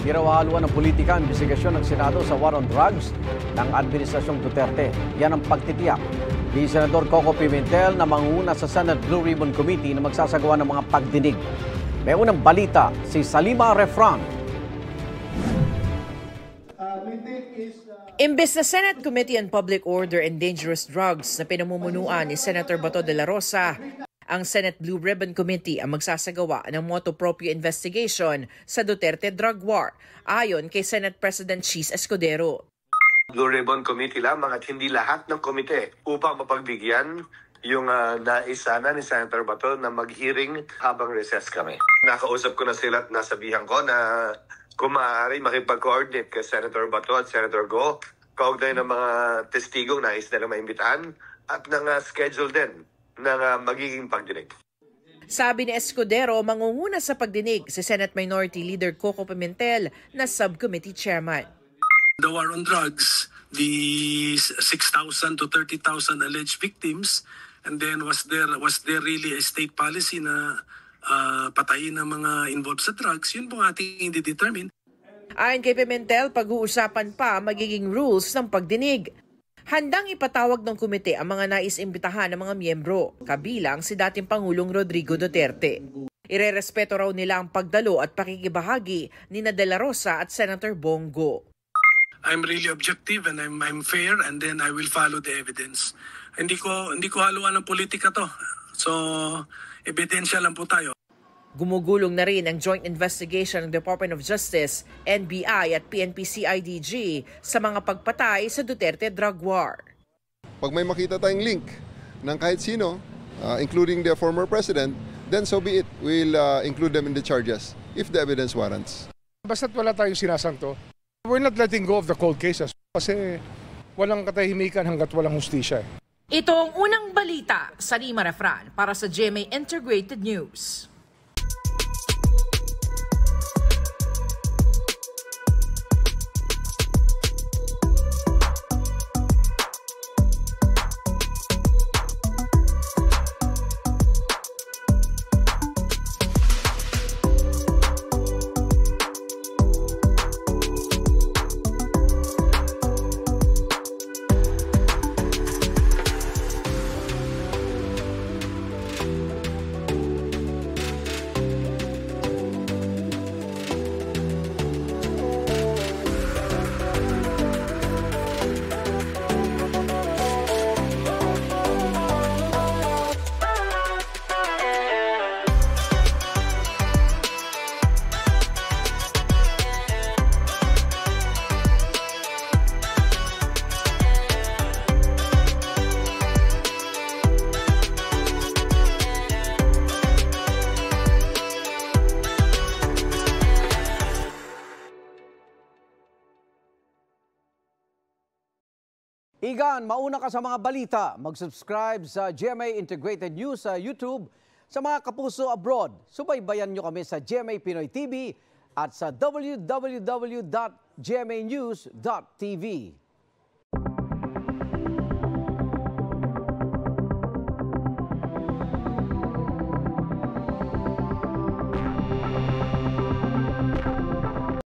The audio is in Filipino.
Di raw haluan ng politika ang investigasyon ng Senado sa war on drugs ng Administrasyong Duterte. Yan ang pagtitiyak ni Senador Coco Pimentel na mangunguna sa Senate Blue Ribbon Committee na magsasagawa ng mga pagdinig. May unang balita si Salima Refran. Imbes na Senate Committee on Public Order and Dangerous Drugs na pinamumunuan ni Senator Bato de la Rosa, ang Senate Blue Ribbon Committee ang magsasagawa ng motu proprio investigation sa Duterte drug war, ayon kay Senate President Cheese Escudero. Blue Ribbon Committee lamang at hindi lahat ng komite upang mapagbigyan yung nais sana ni Senator Bato na mag-hearing habang recess kami. Nakausap ko na sila at nasabihan ko na kung maaari makipag-coordinate kay Senator Bato at Senator Go, kaugnay ng mga testigong nais nila maimbitahan at ng schedule din ng magiging pagdinig. Sabi ni Escudero, mangunguna sa pagdinig si Senate Minority Leader Coco Pimentel na subcommittee chairman. The war on drugs, the 6,000 to 30,000 alleged victims, and then was there really a state policy na patayin ng mga involved sa drugs? Yun po ating i-determine. Ayon kay Pimentel, pag-uusapan pa magiging rules ng pagdinig. Handang ipatawag ng komite ang mga nais-imbitahan ng mga miyembro, kabilang si dating Pangulong Rodrigo Duterte. Irerespeto raw nila ang pagdalo at pakikibahagi ni De la Rosa at Senator Bongo. I'm really objective and I'm fair, and then I will follow the evidence. Hindi ko haluan ng politika to. So, ebidensya lang po tayo. Gumugulong na rin ang joint investigation ng Department of Justice, NBI at PNP-CIDG sa mga pagpatay sa Duterte drug war. Pag may makita tayong link ng kahit sino, including the former president, then so be it. We'll include them in the charges if the evidence warrants. Basta't wala tayong sinasanto, we're not letting go of the cold cases kasi walang katahimikan hanggat walang hustisya. Ito ang unang balita sa Salima Refran para sa GMA Integrated News. Igan, mauna ka sa mga balita. Mag-subscribe sa GMA Integrated News sa YouTube. Sa mga kapuso abroad, subaybayan nyo kami sa GMA Pinoy TV at sa www.gmanews.tv.